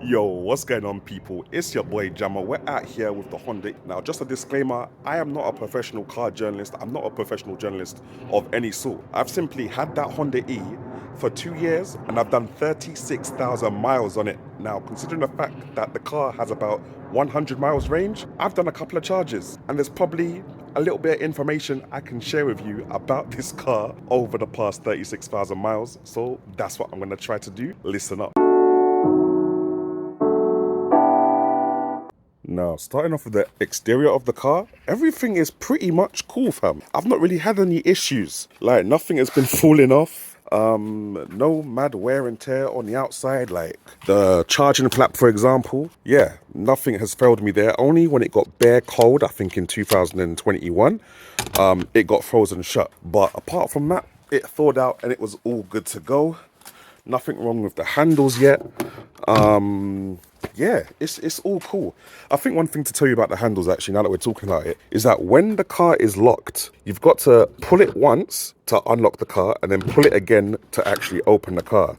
Yo, what's going on, people? It's your boy Jamo. We're out here with the Honda. Now, just a disclaimer, I am not a professional car journalist. I'm not a professional journalist of any sort. I've simply had that Honda E for 2 years and I've done 36,000 miles on it. Now, considering the fact that the car has about 100 miles range, I've done a couple of charges and there's probably a little bit of information I can share with you about this car over the past 36,000 miles. So that's what I'm going to try to do. Listen up. Now, starting off with the exterior of the car, everything is pretty much cool, fam. I've not really had any issues. Like, nothing has been falling off. No mad wear and tear on the outside, like the charging flap, for example. Yeah, nothing has failed me there. Only when it got bare cold, I think in 2021, it got frozen shut. But apart from that, it thawed out and it was all good to go. Nothing wrong with the handles yet. Yeah, it's all cool. I think one thing to tell you about the handles, actually, now that we're talking about it, is that when the car is locked, you've got to pull it once to unlock the car and then pull it again to actually open the car.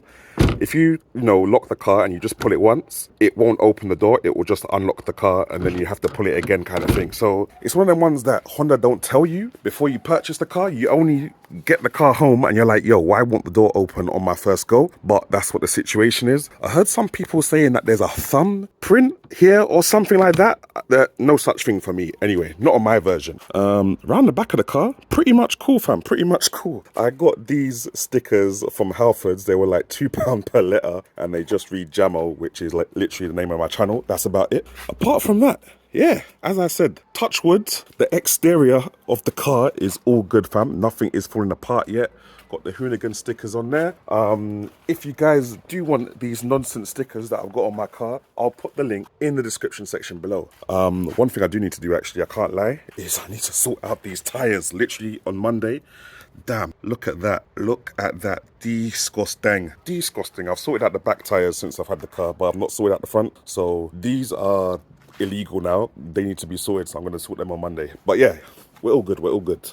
If you lock the car and you just pull it once, it won't open the door. It will just unlock the car and then you have to pull it again, kind of thing. So it's one of them ones that Honda don't tell you before you purchase the car. You only get the car home and you're like, yo, why won't the door open on my first go? But that's what the situation is. I heard some people saying that there's a thumbprint here or something like that. No such thing for me. Anyway, not on my version. Round the back of the car, pretty much cool, fam. Pretty much cool. I got these stickers from Halfords. They were like £2 per letter and they just read Jamo, which is like literally the name of my channel. That's about it. Apart from that, yeah, as I said, touch wood, the exterior of the car is all good, fam. Nothing is falling apart yet. Got the hooligan stickers on there. If you guys do want these nonsense stickers that I've got on my car, I'll put the link in the description section below. One thing I do need to do, actually, I can't lie, is I need to sort out these tires literally on Monday. Damn, look at that. Look at that. Disgusting. Disgusting. I've sorted out the back tires since I've had the car, but I've not sorted out the front. So these are illegal now. They need to be sorted, so I'm going to sort them on Monday. But yeah, we're all good. We're all good.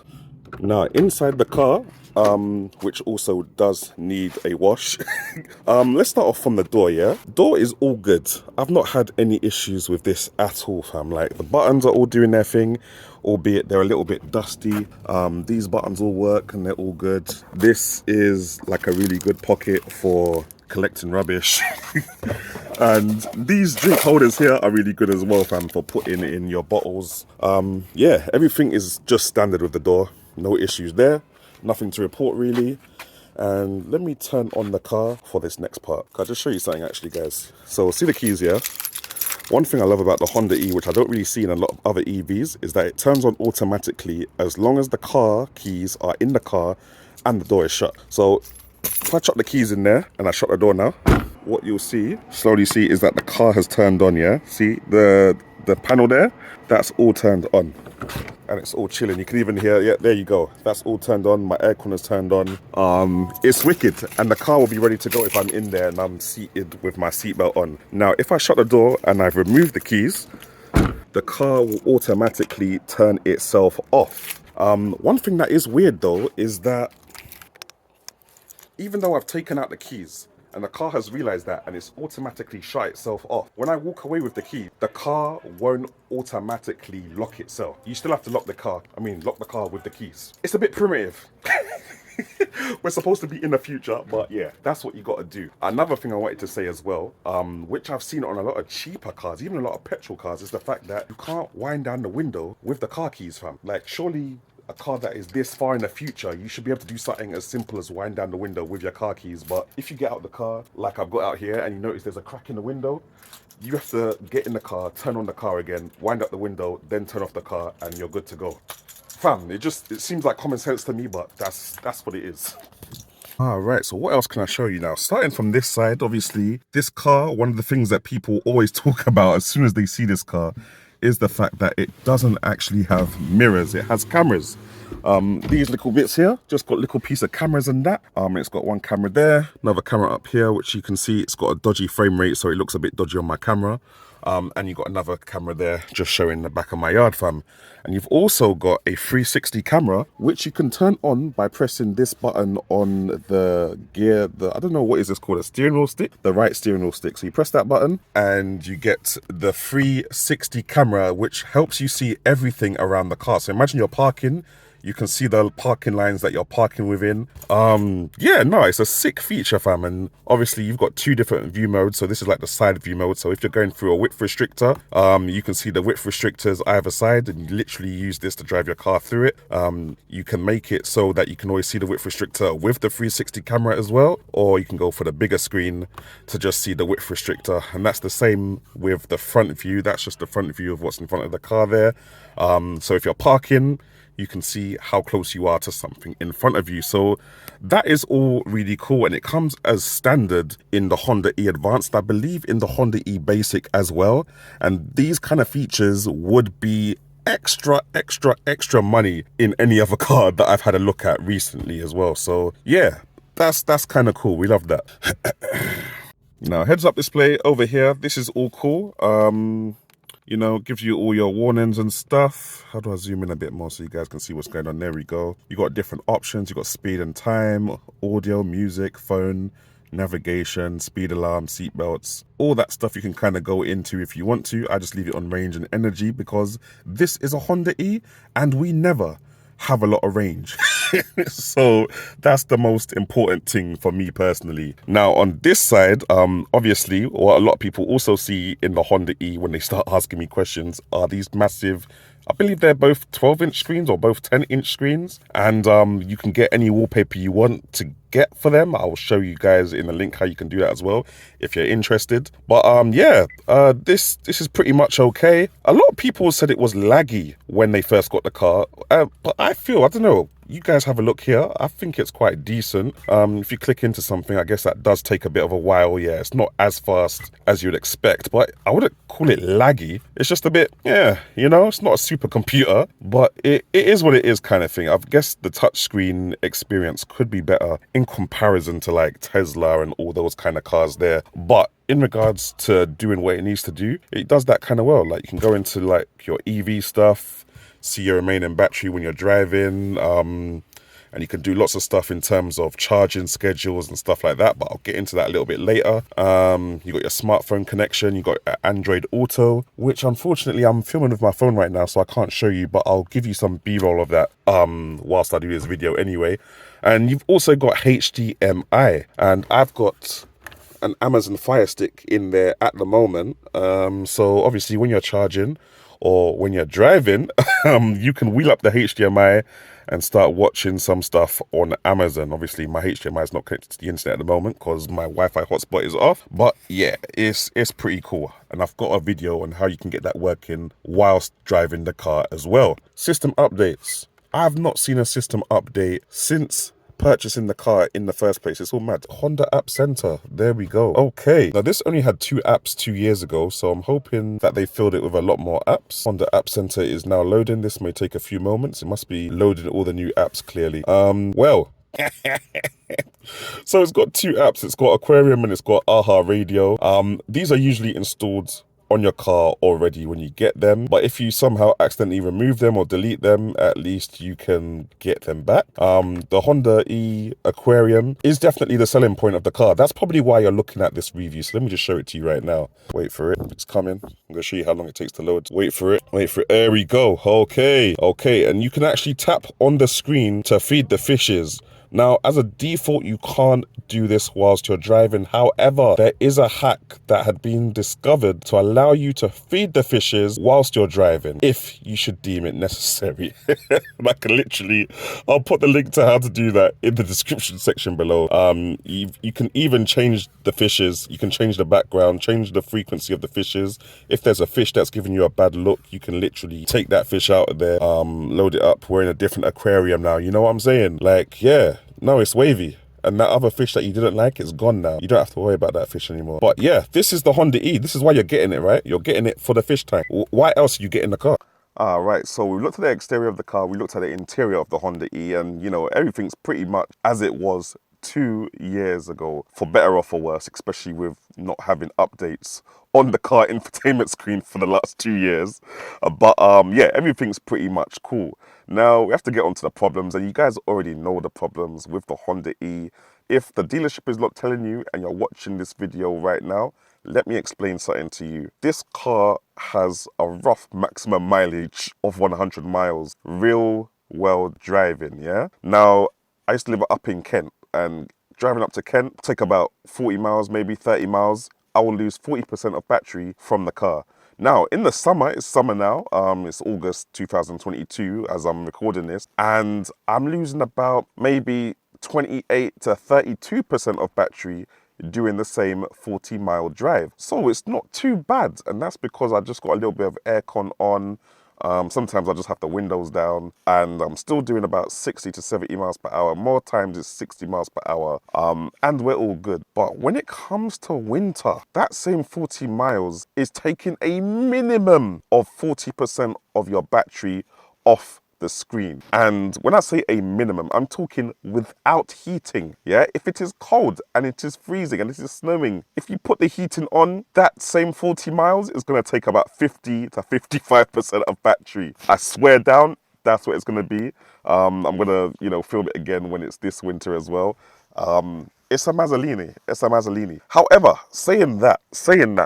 Now, inside the car, which also does need a wash. Let's start off from the door, yeah? Door is all good. I've not had any issues with this at all, fam. Like, the buttons are all doing their thing, albeit they're a little bit dusty. These buttons all work and they're all good. This is like a really good pocket for collecting rubbish. And these drink holders here are really good as well, fam, for putting in your bottles. Yeah, everything is just standard with the door. No issues there. Nothing to report, really. And let me turn on the car for this next part. I'll just show you something, actually, guys. So, see the keys here? One thing I love about the Honda E, which I don't really see in a lot of other EVs, is that it turns on automatically as long as the car keys are in the car and the door is shut. So, if I chuck the keys in there and I shut the door now, what you'll slowly see, is that the car has turned on, yeah? See the panel there? That's all turned on. And it's all chilling. You can even hear, yeah, there you go. That's all turned on. My aircon is turned on. It's wicked. And the car will be ready to go if I'm in there and I'm seated with my seatbelt on. Now, if I shut the door and I've removed the keys, the car will automatically turn itself off. One thing that is weird though, is that even though I've taken out the keys, and the car has realized that and it's automatically shut itself off, when I walk away with the key, the car won't automatically lock itself. You still have to lock the car with the keys. It's a bit primitive. We're supposed to be in the future, but yeah, that's what you got to do. Another thing I wanted to say as well, which I've seen on a lot of cheaper cars, even a lot of petrol cars, is the fact that you can't wind down the window with the car keys, fam. Like, surely a car that is this far in the future, you should be able to do something as simple as wind down the window with your car keys. But if you get out the car, like I've got out here, and you notice there's a crack in the window, you have to get in the car, turn on the car again, wind up the window, then turn off the car, and you're good to go. Fam, it seems like common sense to me, but that's what it is. Alright, so what else can I show you now? Starting from this side, obviously, this car, one of the things that people always talk about as soon as they see this car is the fact that it doesn't actually have mirrors. It has cameras. These little bits here, just got little piece of cameras and that. It's got one camera there, another camera up here, which you can see it's got a dodgy frame rate, so it looks a bit dodgy on my camera. And you got another camera there just showing the back of my yard, fam. And you've also got a 360 camera, which you can turn on by pressing this button on the gear, I don't know, what is this called, a steering wheel stick? The right steering wheel stick. So you press that button and you get the 360 camera, which helps you see everything around the car. So imagine you're parking, you can see the parking lines that you're parking within. Yeah, no, it's a sick feature, fam. And obviously you've got two different view modes. So this is like the side view mode. So if you're going through a width restrictor, you can see the width restrictors either side, and you literally use this to drive your car through it. You can make it so that you can always see the width restrictor with the 360 camera as well, or you can go for the bigger screen to just see the width restrictor. And that's the same with the front view. That's just the front view of what's in front of the car there. So if you're parking, you can see how close you are to something in front of you. So that is all really cool, and it comes as standard in the Honda E Advanced, I believe in the Honda E Basic as well. And these kind of features would be extra money in any other car that I've had a look at recently as well. So yeah, that's kind of cool. We love that. Now, heads up display over here, this is all cool. You know, gives you all your warnings and stuff. How do I zoom in a bit more so you guys can see what's going on? There we go. You got different options. You got speed and time, audio, music, phone, navigation, speed alarm, seat belts, all that stuff you can kind of go into if you want to. I just leave it on range and energy because this is a Honda E and we never have a lot of range. So that's the most important thing for me personally. Now on this side, obviously what a lot of people also see in the Honda E when they start asking me questions are these massive, I believe they're both 12-inch screens or both 10-inch screens, and you can get any wallpaper you want to get for them. I'll show you guys in the link how you can do that as well if you're interested. But yeah, this is pretty much okay. A lot of people said it was laggy when they first got the car, but I don't know, you guys have a look here. I think it's quite decent. If you click into something, I guess that does take a bit of a while. Yeah, it's not as fast as you'd expect, but I wouldn't call it laggy. It's just a bit, yeah, you know, it's not a supercomputer, but it is what it is kind of thing. I guess the touchscreen experience could be better in comparison to like Tesla and all those kind of cars there. But in regards to doing what it needs to do, it does that kind of well. Like you can go into like your EV stuff, see your remaining battery when you're driving, and you can do lots of stuff in terms of charging schedules and stuff like that, but I'll get into that a little bit later. You got your smartphone connection, you got Android Auto, which unfortunately I'm filming with my phone right now, so I can't show you, but I'll give you some B-roll of that whilst I do this video anyway. And you've also got HDMI, and I've got an Amazon Fire Stick in there at the moment. So obviously when you're charging or when you're driving, you can wheel up the HDMI and start watching some stuff on Amazon. Obviously my HDMI is not connected to the internet at the moment because my Wi-Fi hotspot is off, but yeah, it's pretty cool. And I've got a video on how you can get that working whilst driving the car as well. System updates. I've not seen a system update since purchasing the car in the first place. It's all mad. Honda App Center, there we go. Okay, now this only had 2 apps 2 years ago, so I'm hoping that they filled it with a lot more apps. Honda App Center is now loading. This may take a few moments. It must be loading all the new apps clearly. Well, so it's got 2 apps. It's got Aquarium and it's got AHA Radio. These are usually installed on your car already when you get them, but if you somehow accidentally remove them or delete them, at least you can get them back. The Honda E Aquarium is definitely the selling point of the car. That's probably why you're looking at this review, so let me just show it to you right now. Wait for it, it's coming. I'm gonna show you how long it takes to load. Wait for it, there we go. Okay, and you can actually tap on the screen to feed the fishes. Now, as a default, you can't do this whilst you're driving. However, there is a hack that had been discovered to allow you to feed the fishes whilst you're driving, if you should deem it necessary. I'll put the link to how to do that in the description section below. You can even change the fishes. You can change the background, change the frequency of the fishes. If there's a fish that's giving you a bad look, you can literally take that fish out of there, load it up. We're in a different aquarium now. You know what I'm saying? Like, yeah. No, it's wavy. And that other fish that you didn't like is gone now. You don't have to worry about that fish anymore. But yeah, this is the Honda E. This is why you're getting it, right? You're getting it for the fish tank. Why else are you getting the car? Right, so we looked at the exterior of the car, we looked at the interior of the Honda E, and you know, everything's pretty much as it was 2 years ago, for better or for worse, especially with not having updates on the car infotainment screen for the last 2 years. But yeah, everything's pretty much cool. Now we have to get onto the problems, and you guys already know the problems with the Honda E. If the dealership is not telling you and you're watching this video right now, let me explain something to you. This car has a rough maximum mileage of 100 miles. Real world driving, yeah? Now, I used to live up in Kent, and driving up to Kent take about 40 miles, maybe 30 miles. I will lose 40% of battery from the car. Now, in the summer, it's summer now, it's August 2022 as I'm recording this, and I'm losing about maybe 28 to 32% of battery doing the same 40-mile drive. So it's not too bad, and that's because I just got a little bit of aircon on. Sometimes I just have the windows down, and I'm still doing about 60 to 70 miles per hour. More times it's 60 miles per hour, and we're all good. But when it comes to winter, that same 40 miles is taking a minimum of 40% of your battery off the screen. And when I say a minimum, I'm talking without heating. Yeah, if it is cold and it is freezing and it is snowing, if you put the heating on, that same 40 miles is going to take about 50 to 55% of battery. I swear down, that's what it's going to be. I'm going to, film it again when it's this winter as well. It's a Mazzolini. It's a Mazzolini. However, saying that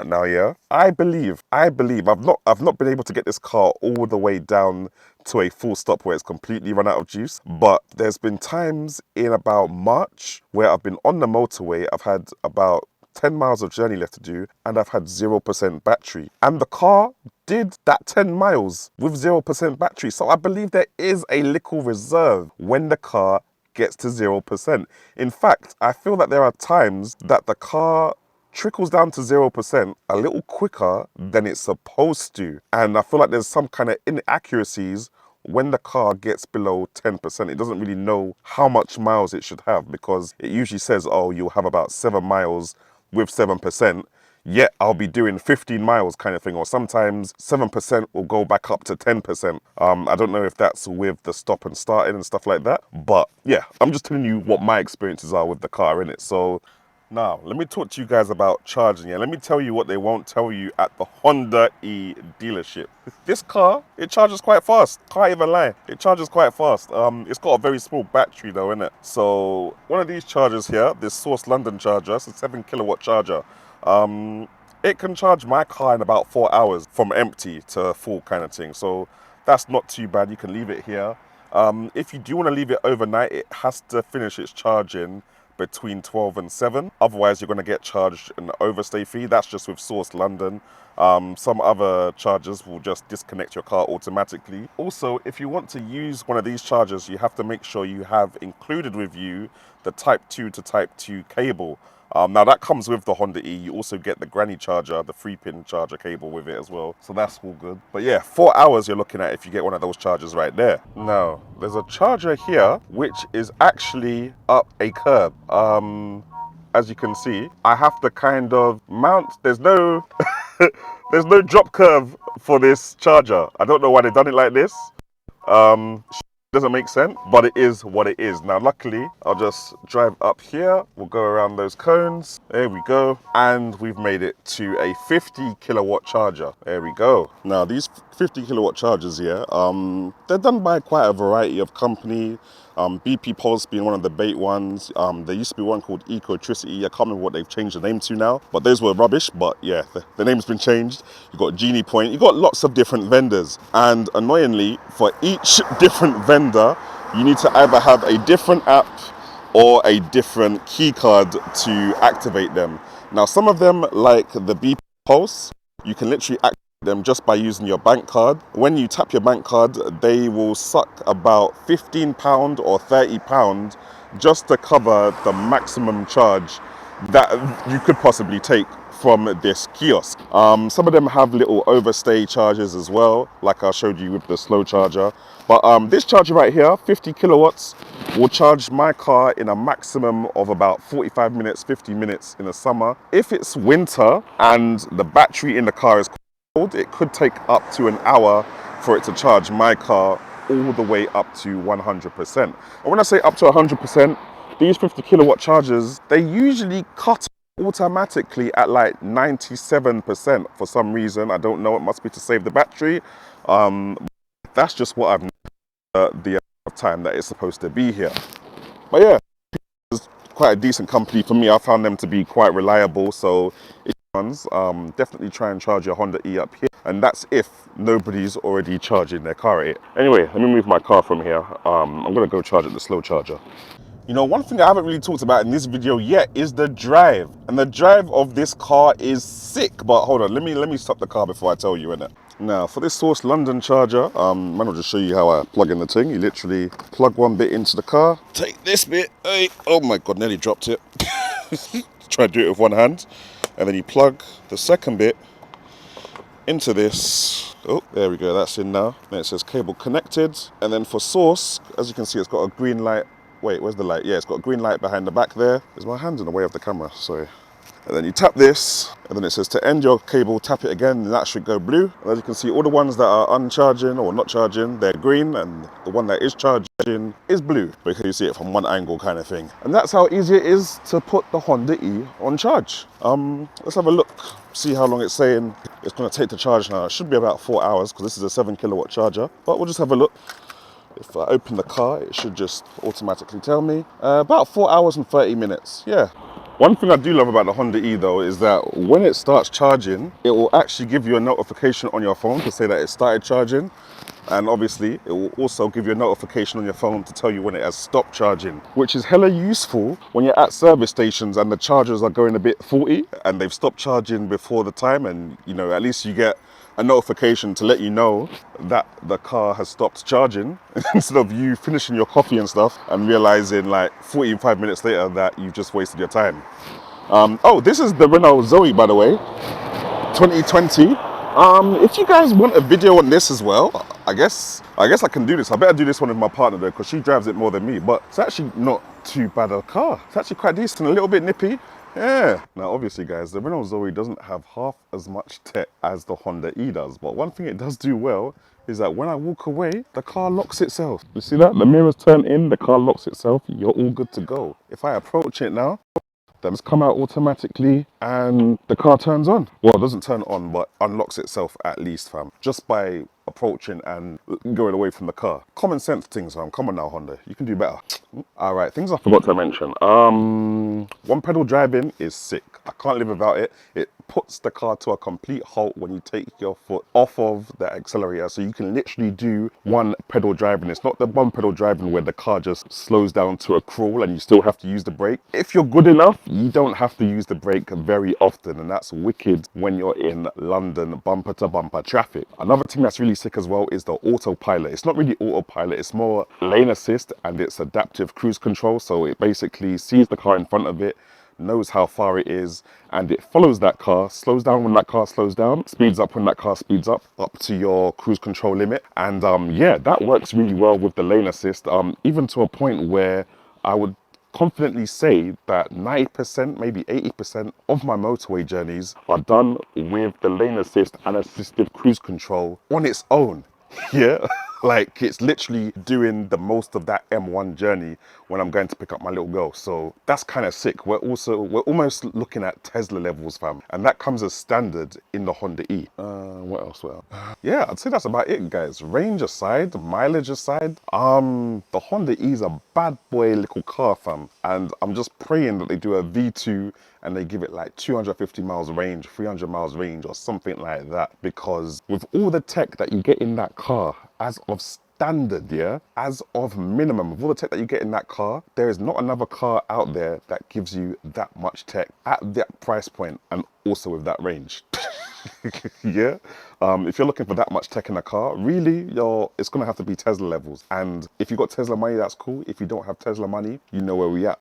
now, yeah, I believe I've not been able to get this car all the way down to a full stop where it's completely run out of juice. But there's been times in about March where I've been on the motorway. I've had about 10 miles of journey left to do, and I've had 0% battery. And the car did that 10 miles with 0% battery. So I believe there is a little reserve when the car gets to 0%. In fact, I feel that there are times that the car trickles down to 0% a little quicker than it's supposed to. And I feel like there's some kind of inaccuracies when the car gets below 10%. It doesn't really know how much miles it should have, because it usually says, oh, you'll have about 7 miles with 7%. Yet I'll be doing 15 miles kind of thing, or sometimes 7% will go back up to 10%. I don't know if that's with the stop and starting and stuff like that, but yeah, I'm just telling you what my experiences are with the car, innit? So now, let me talk to you guys about charging. Yeah, let me tell you what they won't tell you at the Honda E dealership. This car, it charges quite fast. Can't even lie. It charges quite fast. It's got a very small battery though, innit? So one of these chargers here, this Source London charger, it's a 7 kilowatt charger. It can charge my car in about 4 hours from empty to full kind of thing. So that's not too bad. You can leave it here. If you do want to leave it overnight, it has to finish its charging between 12 and 7. Otherwise, you're going to get charged an overstay fee. That's just with Source London. Some other chargers will just disconnect your car automatically. Also, if you want to use one of these chargers, you have to make sure you have included with you the Type 2 to Type 2 cable. Now that comes with the Honda E. You also get the granny charger, the 3-pin charger cable with it as well. So that's all good. But yeah, 4 hours you're looking at if you get one of those chargers right there. Now, there's a charger here, which is actually up a curb. As you can see, I have to kind of mount. There's no, there's no drop curve for this charger. I don't know why they've done it like this. Doesn't make sense, but it is what it is. Now luckily I'll just drive up here, we'll go around those cones, there we go, and we've made it to a 50 kilowatt charger. There we go. Now these 50 kilowatt chargers here, they're done by quite a variety of company. BP Pulse being one of the bait ones. There used to be one called Ecotricity. I can't remember what they've changed the name to now, but those were rubbish. But yeah, the name's been changed. You've got Genie Point. You've got lots of different vendors, and annoyingly, for each different vendor, you need to either have a different app or a different key card to activate them. Now, some of them, like the BP Pulse, you can literally activate them just by using your bank card. When you tap your bank card, they will suck about £15 or £30 just to cover the maximum charge that you could possibly take from this kiosk. Some of them have little overstay charges as well, like I showed you with the slow charger. But this charger right here, 50 kilowatts, will charge my car in a maximum of about 45 minutes, 50 minutes in the summer. If it's winter and the battery in the car is cold, it could take up to an hour for it to charge my car all the way up to 100%. And when I say up to 100%, these 50 kilowatt chargers, they usually cut automatically at like 97% for some reason. I don't know, it must be to save the battery. That's just what I've the amount of time that it's supposed to be here. But yeah, it's quite a decent company for me. I found them to be quite reliable, so if ones, definitely try and charge your Honda E up here, and that's if nobody's already charging their car at it. Anyway, let me move my car from here. I'm gonna go charge at the slow charger. You know, one thing I haven't really talked about in this video yet is the drive. And the drive of this car is sick. But hold on, let me stop the car before I tell you, innit? Now, for this Source London charger, might as just show you how I plug in the thing. You literally plug one bit into the car, take this bit, hey, oh my God, nearly dropped it. Try to do it with one hand. And then you plug the second bit into this. Oh, there we go, that's in now. Then it says cable connected. And then for Source, as you can see, it's got a green light. Wait, where's the light? Yeah, it's got a green light behind the back there. Is my hand in the way of the camera? Sorry. And then you tap this, and then it says to end your cable, tap it again, and that should go blue. And as you can see, all the ones that are uncharging or not charging, they're green, and the one that is charging is blue, because you see it from one angle kind of thing. And that's how easy it is to put the Honda E on charge. Let's have a look, see how long it's saying it's gonna take to charge now. It should be about 4 hours, because this is a 7 kilowatt charger, but we'll just have a look. If I open the car, it should just automatically tell me. About 4 hours and 30 minutes, yeah. One thing I do love about the Honda E though is that when it starts charging, it will actually give you a notification on your phone to say that it started charging. And obviously, it will also give you a notification on your phone to tell you when it has stopped charging, which is hella useful when you're at service stations and the chargers are going a bit faulty and they've stopped charging before the time, and you know, at least you get a notification to let you know that the car has stopped charging instead of you finishing your coffee and stuff and realizing like 45 minutes later that you've just wasted your time. Oh, this is the Renault Zoe, by the way, 2020. If you guys want a video on this as well, I guess I can do this. I better do this one with my partner though, because she drives it more than me, but it's actually not too bad a car. It's actually quite decent, a little bit nippy. Yeah. Now, obviously, guys, the Renault Zoe doesn't have half as much tech as the Honda E does, but one thing it does do well is that when I walk away, the car locks itself. You see that? The mirrors turn in, the car locks itself, you're all good to go. If I approach it now, then it's come out automatically and the car turns on. Well, it doesn't turn on, but unlocks itself at least, fam. Just by approaching and going away from the car. Common sense things, fam. Come on now, Honda. You can do better. All right, things I forgot to mention. One pedal driving is sick. I can't live without it. It puts the car to a complete halt when you take your foot off of the accelerator. So you can literally do one pedal driving. It's not the one pedal driving where the car just slows down to a crawl and you still have to use the brake. If you're good enough, you don't have to use the brake very often. And that's wicked when you're in London bumper to bumper traffic. Another thing that's really sick as well is the autopilot. It's not really autopilot, it's more lane assist and it's adaptive cruise control. So it basically sees the car in front of it, knows how far it is, and it follows that car, slows down when that car slows down, speeds up when that car speeds up to your cruise control limit. And yeah, that works really well with the lane assist, even to a point where I would confidently say that 90%, maybe 80% of my motorway journeys are done with the lane assist and assistive cruise control on its own. Yeah, like it's literally doing the most of that M1 journey when I'm going to pick up my little girl. So that's kind of sick. We're almost looking at Tesla levels, fam. And that comes as standard in the Honda E. What else? Yeah, I'd say that's about it, guys. Range aside, mileage aside, the Honda E is a bad boy little car, fam. And I'm just praying that they do a V2 and they give it like 250 miles range, 300 miles range or something like that. Because with all the tech that you get in that car, as of standard, yeah, as of minimum, with all the tech that you get in that car, there is not another car out there that gives you that much tech at that price point and also with that range. Yeah, if you're looking for that much tech in a car, really, it's gonna have to be Tesla levels. And if you got Tesla money, that's cool. If you don't have Tesla money, you know where we at.